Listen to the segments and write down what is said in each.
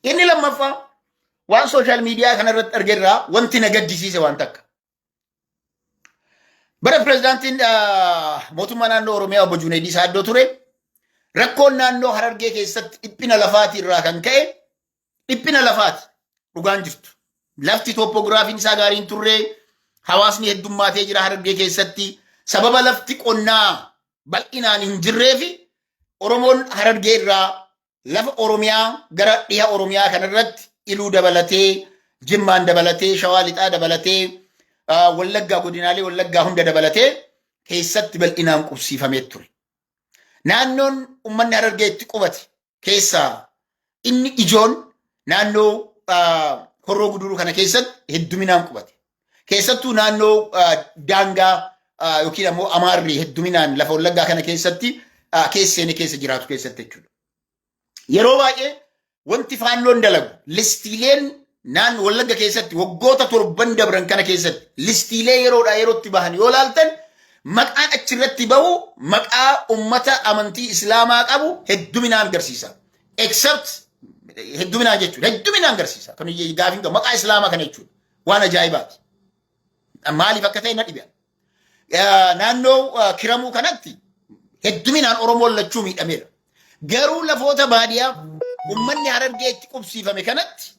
Inni lammaffaa waan sooshaal miidiyaa kanarratti argerraa wanti na gaddisiise waan takka. Bara pirezidaantiin mootummaa naannoo Oromiyaa obbo Junaydii Saaddoo ture rakkoon naannoo Harargee keessatti dhiphina lafaati irraa kan ka'e dhiphina lafaati dhugaan jirtu. Lafti toopogiraafiin isaa gaariin turre hawaasni heddummaatee jira Harargee keessatti sababa lafti qonnaa bal'inaan hin jirreefi Oromoon Harargee irraa lafa Oromiyaa gara dhiha Oromiyaa kanarratti Iluu dabalatee Jimmaan dabalatee Shawaa Lixaa dabalatee Wallaggaa godinaalee Wallaggaa hunda dabalatee keessatti bal'inaan qubsiifamee ture. Naannoon uummanni Harargee itti qubate keessaa inni ijoon naannoo Horroo Guduruu kana keessatti hedduminaan qubate. Keessattuu naannoo daangaa yookiin ammoo Amaarri hedduminaan lafa Wallaggaa kana keessatti keesseeni keessa jiraatu keessatti jechuudha. Yeroo baay'ee wanti faannoon dalagu listiileen naannoo Wallagga keessatti waggoota 7 dabran kana keessatti listiilee yeroodhaa yerootti bahan yoo laaltan maqaan achirratti bahu maqaa ummata amantii Islaamaa qabu hedduminaan agarsiisa. Except hedduminaan jechuudha. Hedduminaan agarsiisa. Kan gaafiin qabu maqaa Islaamaa kana jechuudha. Waan ajaa'ibaati. Maaliif akka ta'e na dhibe. Naannoo Kiramuu kanatti hedduminaan Oromoon lachuu miidhameera. Garuu lafoota baadiyyaa ummanni Harargee itti qubsiifame kanatti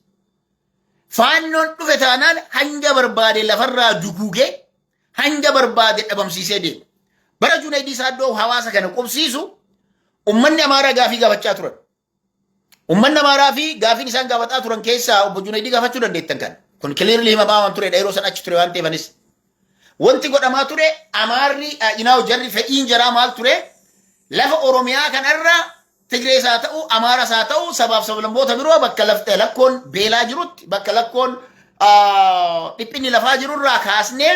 faannoon dhufe taanaan hanga barbaade lafarraa duguugee hanga barbaade dhabamsiisee deema. Bara Junaydii Saaddoo hawaasa kana qubsiisu ummanni Amaaraa gaafii gaafachaa turan. Ummanni Amaaraa fi gaafiin isaan gaafataa turan keessaa obbo Junaydii gaafachuu dandeettan kan. Kun clearly himamaa waan ture yeroo san achi ture waan ta'eefanis. Wanti godhamaa ture Amaarri inaaw jarri fedhiin jaraa maal ture lafa Oromiyaa kanarraa Tigrees haa ta'u Amaaras haa ta'u sabaaf sablammoota biroo bakka lakkoon beelaa jirutti bakka lakkoon dhiphinni lafaa jirurraa kaasnee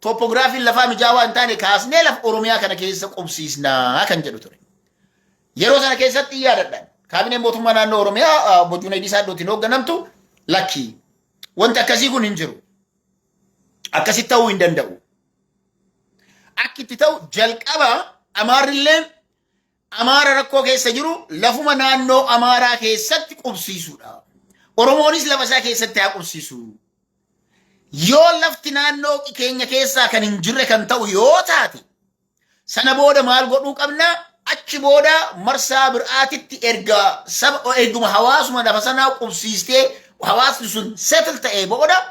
toopogiraafiin lafaa mijaawaa hin taane kaasnee lafa Oromiyaa kana keessa qubsiisnaa kan jedhu ture. Yeroo sana keessatti yaadadhaan kaabineen mootummaa naannoo Oromiyaa obbo Junaydii Saaddootiin hoogganamtu lakkii wanti akkasii kun hin jiru. Akkasitti ta'uu hin danda'u. Akkitti ta'u jalqaba Amaarrillee Amaara rakkoo keessa jiru lafuma naannoo Amaaraa keessatti qubsiisuudha. Oromoonis lafa isaa keessatti haa qubsiisu. Yoo lafti naannoo keenya keessaa kan hin jirre kan ta'u yoo taate sana booda maal godhuu qabna? Achi booda marsaa biraatitti erguma hawaasuma lafa sanaa qubsiistee hawaasni sun settle ta'ee booda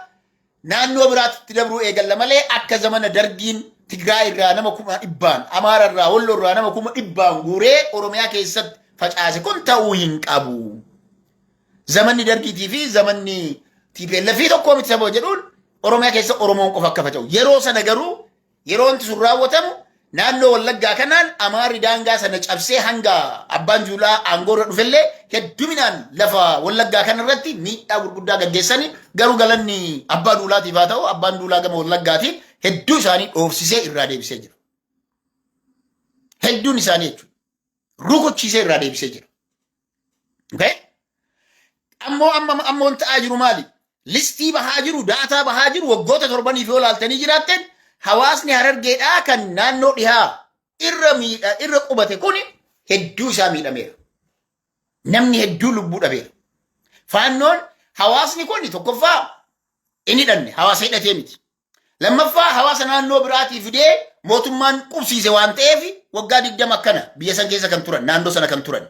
naannoo biraatitti dabruu eegalla malee akka zamana dargiin Tigraay irraa nama 100,000 Amaara irraa Walloo irraa nama 100,000 guuree Oromiyaa keessatti facaase kun ta'uu hin qabu. Zamanni dargiitii fi zamanni TPLF tokko miti sababa jedhuun Oromiyaa keessa Oromoon qofa akka faca'u. Yeroo sana garuu yeroo wanti sun raawwatamu naannoo Wallaggaa kanaan Amaarri daangaa sana cabsee hanga Abbaan Juulaa aangoorra dhufellee hedduminaan lafa Wallaggaa kanarratti miidhaa gurguddaa gaggeessanii garuu galanni Abbaa Duulaatiif haa ta'u Abbaan Duulaa gama Wallaggaatiin hedduu isaanii dhoofsisee irraa deebisee jira. Hedduun isaanii jechuudha. Rukuchiisee irraa deebisee jira. Okay? Ammoo ta'aa jiru maali? Listii bahaa jiru, daataa bahaa jiru waggoota 7 yoo laaltanii jiraattan hawaasni Harargeedhaa kan naannoo dhihaa irra qubate kun hedduu isaa miidhameera. Namni hedduu lubbuu dhabeera. Faannoon hawaasni kun tokkoffaa inni dhanne hawaasa hidhatee miti. Lammaffaa hawaasa naannoo biraatii fidee mootummaan qubsiise waan ta'eef waggaa 20 akkana biyya san keessa kan turan naannoo sana kan turan.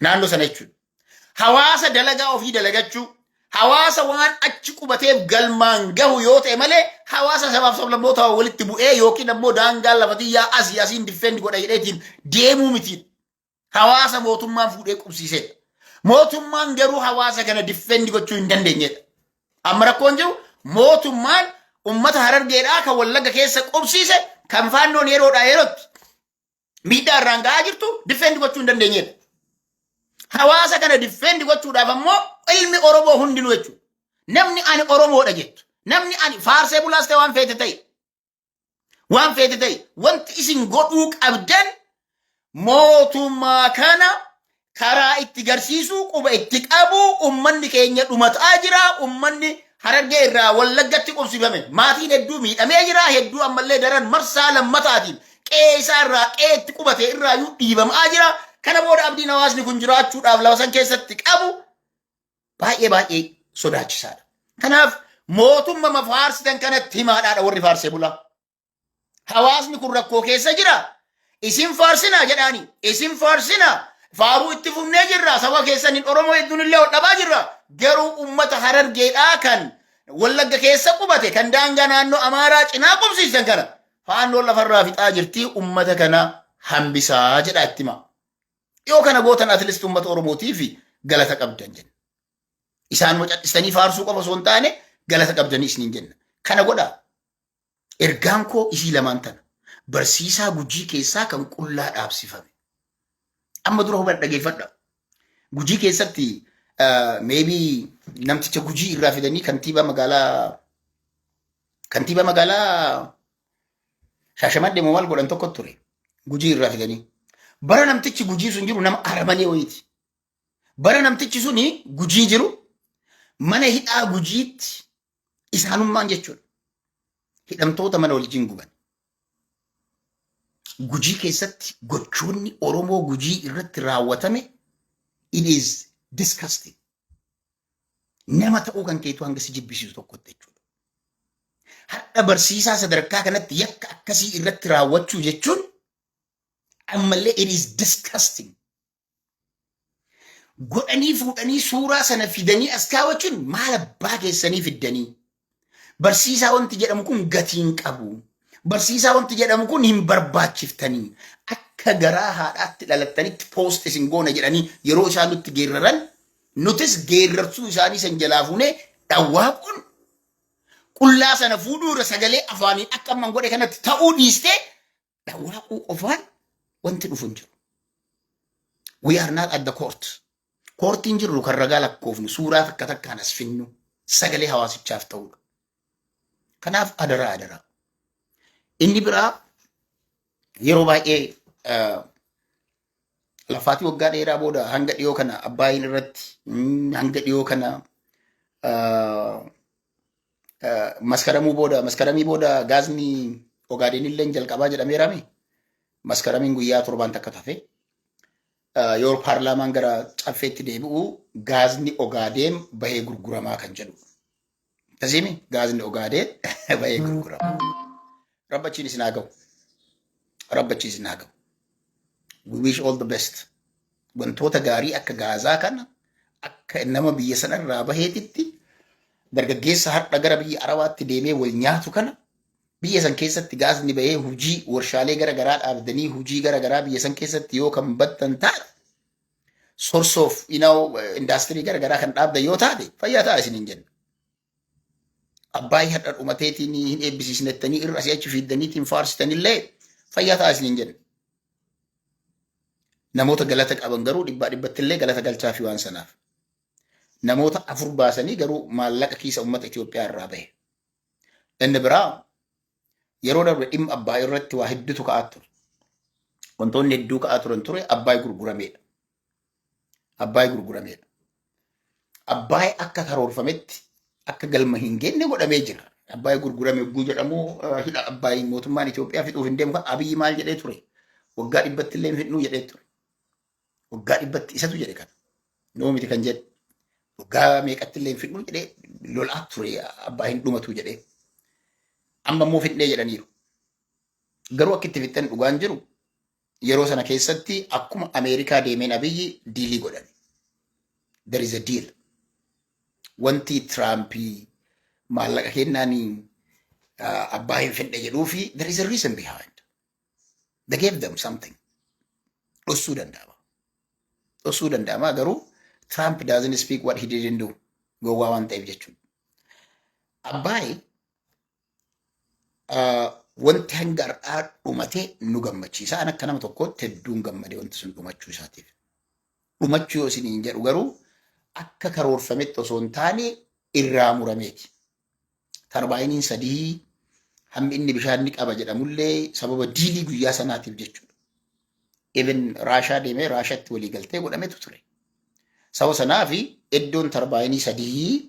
Naannoo sana jechuudha. Hawaasa dalagaa ofii dalagachuu hawaasa waan achi qubateef galmaan gahu yoo ta'e malee hawaasa sabaaf sablammoota walitti bu'ee yookiin ammoo daangaa lafatiyyaa asiin difeendi godha jedheetiin deemuu miti. Hawaasa mootummaan fuudhee qubsiisedha. Mootummaan garuu hawaasa kana difeendi gochuu hin dandeenyedha. Amma rakkoon jiru mootummaan ummata Harargeedhaa kan Wallagga keessa qubsiise kan faannoon yeroodhaa yerootti miidhaa irraan gahaa jirtu difeendi gochuu hin dandeenyedha. Hawaasa kana difeendi gochuudhaaf ammoo ilmi Oromoo hundinuu jechuudha. Namni ani Oromoodha jettu. Namni ani faarsee bulaas ta'e waan feete ta'e. Waan feete ta'e. Wanti isin godhuu qabdan mootummaa kana karaa itti garsiisuu quba itti qabu ummanni keenya dhumataa jira. Ummanni Harargee irraa Wallaggatti qubsifame. Maatiin hedduu miidhamee jira. Hedduu ammallee daran marsaa lammataatiin qe'ee isaa irraa qe'ee itti qubate irraa dhiibamaa jira. Kana booda abdiin hawaasni kun jiraachuudhaaf lafa san keessatti qabu baay'ee sodaachisaadha. Kanaaf mootummaa faarsitan kanatti himaadhaadha warri faarsee bulaa. Hawaasni kun rakkoo keessa jira. Isin faarsina jedhaani. Isin faarsina. Faaruu itti fufnee jirra. Saba keessaniin Oromoo hedduun illee hodhabaa jirra. Garuu uummata Harargeedhaa kan Wallagga keessa qubate kan daangaa naannoo Amaaraa cinaa qubsiisan kana faannoon lafarraa fixaa jirti uummata kana hambisaa jedha itti hima. Yoo kana gootan atleast uummata Oromootii fi galata qabdan jenna. Isaan cadhisanii faarsuu qofa osoo hin taane galata qabdanii isiniin jenna. Kana godhaa. Ergaan koo isii lamaan tana. Barsiisaa Gujii keessaa kan qullaa dhaabsifame. Amma dura hubadha dhageeffadha. Gujii keessatti maybe namticha Gujii irraa fidanii kantiibaa magaalaa Shaashamannee moo maal godhan tokko ture. Gujii irraa fidanii. Bara namtichi Gujii sun jiru nama Aramanii wayiiti. Bara namtichi suni Gujii jiru mana hidhaa Gujiitti isaanummaan jechuudha. Hidhamtoota mana wajjin guban. Gujii keessatti gochoonni Oromoo Gujii irratti raawwatame it is disgusting. Nama ta'uu kan keetu hanga si jibbisiisu tokkotti jechuudha. Har'a barsiisaa sadarkaa kanatti yakka akkasii irratti raawwachuu jechuun ammallee it is disgusting. Godhanii fuudhanii suuraa sana fidanii as kaawwachuun maal abbaa keessanii fiddanii. Barsiisaa wanti jedhamu kun gatiin qabu. Barsiisaa wanti jedhamu kun hin barbaachiftanii. Akka garaa haadhaatti dhalattanitti poost isin goona jedhanii yeroo isaan nutti geerraran nutis geerrarsuu isaanii san jalaa fuunee dhawwaaquun qullaa sana fuudhuu irra sagalee afaaniin akka amman godhe kanatti ta'uu dhiistee dhawwaaquu qofaan wanti dhufu hin jiru. We are not at the court. Koortiin jirru kan ragaa lakkoofnu suuraa takka takkaan as finnu sagalee hawaasichaaf ta'udha. Kanaaf adaraa. Inni biraa yeroo baay'ee lafaatii waggaa dheeraa booda hanga dhiyoo kana Abbaayin irratti hanga dhiyoo kana maskaramii booda gaazni Ogaadeen illee jalqabaa jedhameerame. Maskaramiin guyyaa 7 takka tafe yoo paarlaamaan gara caffeetti deebi'u gaazni Ogaadeen bahee gurguramaa kan jedhu. Tasimi gaazni Ogaadeen bahee gurguramaa. Rabbachiin isin haa ga'u. We wish all the best. Wantoota gaarii akka gaazaa kana akka nama biyya sanarraa baheetitti dargaggeessa har'a gara biyya Arabaatti deemee wal nyaatu kana biyya san keessatti gaazni bahee hujii warshaalee garagaraa dhaabdanii hujii garagaraa biyya san keessatti yoo kan battan taate source of indaastirii garagaraa kan dhaabdan yoo taate fayyaa ta'a isiniin jenna. Abbaayii har'a dhumateetiin hin eebbisiisnettanii irra asii achi fiiddaniitiin faarsitanillee fayyaa ta'a isiniin jenna. Namoota galata qaban garuu dhibbatti illee galata galchaa fi waan sanaaf. Namoota 4 baasanii garuu maallaqa kiisa uummata Itoophiyaa irraa bahe. Inni biraa yeroo darbe dhimma Abbaayii irratti waa hedduutu ka'aa ture. Wantoonni hedduu ka'aa turan ture Abbaayii gurgurameedha. Abbaayii akka karoorfametti akka galma hin geenye godhamee jira. Abbaayii gurgurame guu jedhamu hidha Abbaayii mootummaan Itoophiyaa fixuuf hin deemu kan Abiyyi maal jedhee ture. Waggaa 100 illee fixnuu jedhee ture. Waggaa 100 isatu jedhe kan. Noo miti kan jedhe. Waggaa meeqatti illee fixnuu jedhee lolaa ture Abbaayiin dhumatu jedhee. Amma immoo fixnee jedhaniiru. Garuu akka itti fixan dhugaan jiru yeroo sana keessatti akkuma Ameerikaa deemeen Abiyyi diilii godhan. There is a deal. Wanti Traampii maallaqa kennaanii Abbaayiin fedhe jedhuu fi there is a reason behind. They gave them something. Dhossuu danda'ama garuu Trump doesn't speak what he didn't do. Gowwaa waan ta'eef jechuudha. Abbaayi wanti hanga har'aa dhumatee nu gammachiisa. An akka nama tokkootti hedduun gammadee wanti sun dhumachuu isaatiif. Dhumachuu yoo isiniin jedhu garuu akka karoorfametti osoo hin taane irraa murameeti. Tarbaayiniin 3 hammi inni bishaan ni qaba jedhamullee sababa diilii guyyaa sanaatiif jechuudha. Even Raashaa deemee Raashaatti walii galtee godhametu ture. Sababa sanaafi iddoon tarbaayinii 3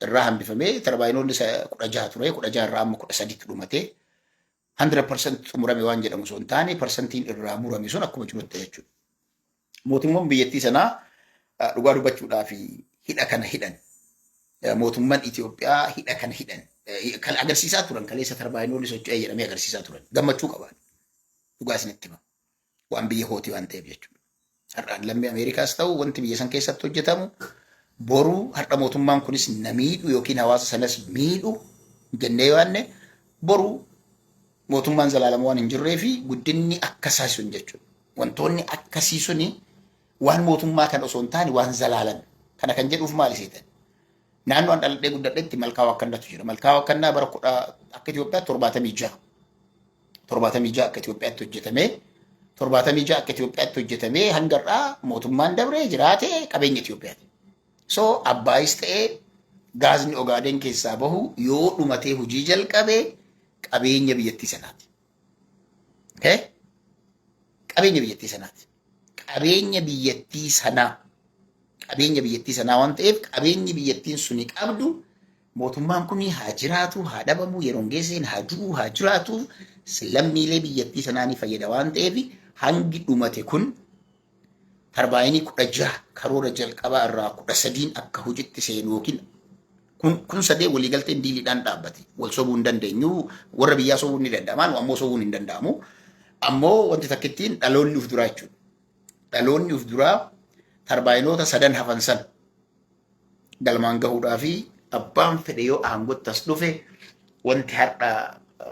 irraa hambifamee tarbaayinoonni 16 ture 16 irraa amma 13 dhumatee 100% xumurame waan jedhamu osoo hin taane parsantiin irraa murame sun akkuma jirutti jechuudha. mootummaan biyyattii sanaa dhugaa dubbachuudhaaf hidha kana hidhan. Mootummaan Itoophiyaa hidha kana hidhan. Kan agarsiisaa turan kaleessa tarbaayinoonni socho'ee jedhamee agarsiisaa turan. Gammachuu qaban. Dhugaa isinitti hima. Waan biyya hootii waan ta'eef jechuudha. Har'aan lammii Ameerikaas ta'u wanti biyya san keessatti hojjetamu boruu har'a mootummaan kunis na miidhu yookiin hawaasa sanas miidhu jennee waanne boruu mootummaan zalaalama waan hin jirree fi guddinni akkasii sun jechuudha. Wantoonni akkasii suni waan mootummaa kan osoo hin taane waan zalaalan. Kana kan jedhuuf maali seetan? Naannoo an dhaladhee guddadheetti malkaa wakkannatu jira. Malkaa wakkannaa bara akka Itoophiyaatti 76. 76 akka Itoophiyaatti hojjetamee 76 akka Itoophiyaatti hojjetamee hangarraa mootummaan dabree jiraate qabeenya Itoophiyaati. So abbaayis ta'ee gaazni Ogaaden keessaa bahu yoo dhumatee hojii jalqabee qabeenya biyyattii sanaati. Okay? Qabeenya biyyattii sanaati. Qabeenya biyyattii sanaa. Qabeenya biyyattii sanaa waan ta'eef qabeenyi biyyattiin suni qabdu mootummaan kun haa jiraatu, haa dhabamu, yeroon geesseen haa du'u, haa jiraatu, lammiilee biyyattii sanaa ni fayyada waan ta'eef hangi dhumate kun tarbaayinii 16 karoora jalqabaa irraa 13 akka hojiitti seenu yookiin kun sadee waliigalteen diiliidhaan dhaabbate. Wal sobuu hin dandeenyu, warra biyyaa sobuu ni danda'aman, ammoo sobuu hin danda'amu. Ammoo wanti takkittiin dhaloonni uf duraa jechuudha. Dhaloonni uf duraa tarbaayinoota 3 hafan san galmaan gahuudhaa fi abbaan fedhe yoo aangootti as dhufe wanti har'a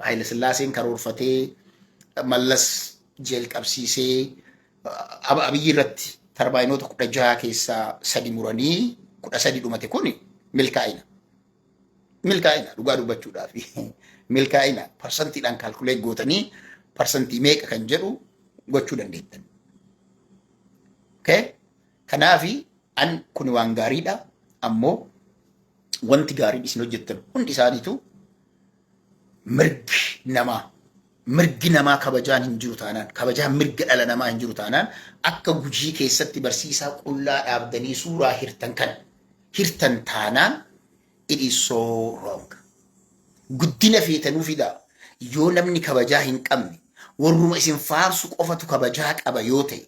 Haayile Sillaaseen karoorfatee mallas jalqabsiisee abiyyi irratti tarbaayinoota 16 keessaa 3 muranii 13 dhumate kun milkaa'ina. Milkaa'ina dhugaa dubbachuudhaa fi milkaa'ina parsantiidhaan kaalkuleet gootanii parsantii meeqa kan jedhu gochuu dandeettan. Okay? Kanaafi an kun waan gaariidha. Ammoo wanti gaariin isin hojjettan hundi isaaniitu mirgi namaa kabajaan hin jiru taanaan, kabajaan mirga dhala namaa hin jiru taanaan akka Gujii keessatti barsiisaa qullaa dhaabdanii suuraa hirtan taanaan it is so wrong. Guddina feetanuu fidaa yoo namni kabajaa hin qabne warruma isin faarsu qofatu kabajaa qaba yoo ta'e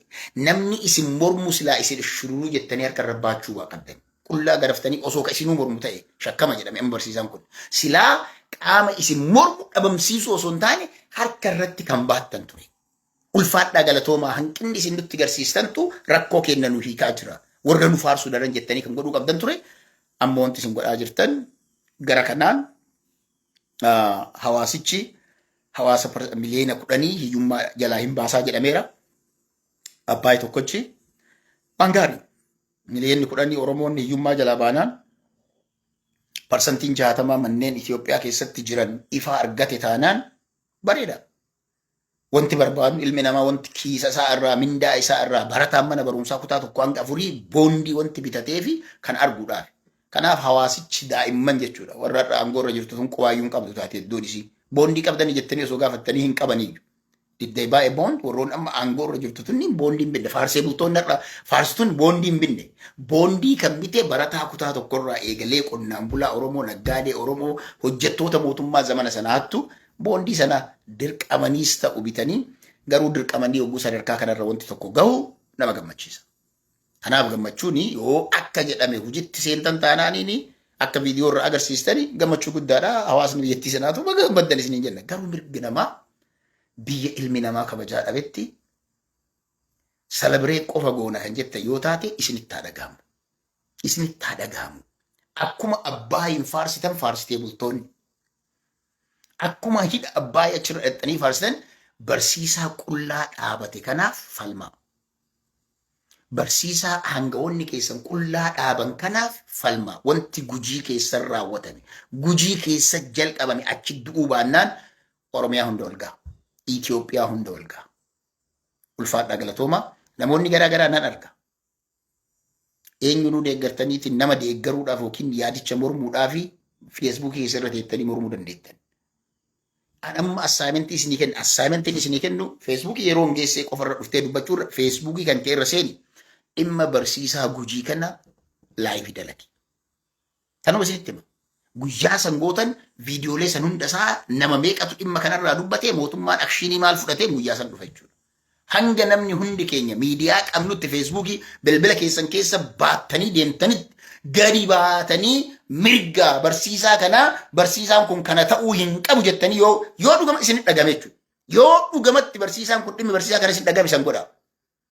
namni isin mormu silaa isin shuruu jettanii harka irra baachuu waa qabdan. Qullaa garaftanii osoo ka isinuu mormu ta'e shakkama jedhame amma barsiisaan kun. Silaa qaama isin mormu dhabamsiisu osoo hin taane harka irratti kan baattan ture. Ulfaadhaa galatoomaa hanqinni isin nutti garsiistantu rakkoo kenna nu hiikaa jira. Warra nu faarsuu daran jettanii kan godhuu qabdan ture. Amma wanti isin godhaa jirtan gara kanaan hawaasichi hawaasa miliyoona 10 hiyyummaa jalaa hin baasaa jedhameera. Abbaay tokkochi waan gaarii. Miliyoonni 10 Oromoonni hiyyummaa jalaa baanaan parsantiin 60 manneen Itoophiyaa keessatti jiran ifa argate taanaan bareeda. Wanti barbaadu ilmi namaa wanti kiisa isaa irraa mindaa isaa irraa barataan mana barumsaa kutaa tokko hanga 4 boondii wanti bitatee fi kan arguudhaaf. Kanaaf hawaasichi daa'imman jechuudha. Warra aangoo irra jirtu sun qubaayyuun qabdu taate iddoon isii. Boondii qabdanii jettanii osoo gaafattanii hin qabanii. Diddee baay'ee boond warroon amma aangoo irra jirtu tunni boondii hin binne. Faarsee bultoonni irraa faarsituun boondii hin binne. Boondii kan bitee barataa kutaa tokko irraa eegalee qonnaan bulaa Oromoo, naggaadee Oromoo, hojjettoota mootummaa zamana sanaattu boondii sana dirqamaniis ta'u bitanii garuu dirqamanii yogguu sadarkaa kanarra wanti tokko gahu nama gammachiisa. Kanaaf gammachuun yoo akka jedhame hojiitti seentan taanaaniin akka viidiyoo irra agarsiistanii gammachuu guddaadha. Hawaasni biyyattii sanaatu baddan isiniin jenna. Garuu mirgi namaa biyya ilmi namaa kabajaa dhabetti salabiree qofa goona kan jette yoo taate isinitti haa dhagahamu. Isinitti haa dhagahamu. Akkuma abbaa hin faarsitan faarsitee bultoonni. Akkuma hidha abbaa achirra dhaqxanii faarsitan barsiisaa qullaa dhaabate kanaaf falmaa. Barsiisaa hangawoonni keessan qullaa dhaaban kanaaf falmaa. Wanti Gujii keessan raawwatame. Gujii keessa jalqabame achi du'uu baannaan Oromiyaa hunda ol ga'a. Itoophiyaa hunda ol ga'a. Ulfaadhaa galatoomaa namoonni garaa garaa nan arga. Eenyunuu deeggartaniitiin nama deeggaruudhaaf yookiin yaadicha mormuudhaaf feesbuukii keessa irra teettanii mormuu dandeettan. Amma assaayimentii isinii kennu assaayimentiin isinii kennu feesbuukii yeroo geessee qofarra dhuftee dubbachuurra feesbuukii kan ta'e irra seeni dhimma barsiisaa Gujii kana laayivii dalagi. Kanuma isinitti hima. Guyyaa sangootan viidiyoolee san hundasaa nama meeqatu dhimma kanarraa dubbatee mootummaan akshinii maal fudhatee guyyaa san dhufa jechuudha. hanga namni hundi keenya miidiyaa qabnutti feesbuukii bilbila keessan keessa baattanii deemtanitti gadi baatanii mirga barsiisaa kanaa barsiisaan kun kana ta'uu hin qabu jettanii yoo dhugama isin dhagame jechuudha. Yoo dhugamatti barsiisaan kun dhimmi barsiisaa kana isin dhagame isan godha.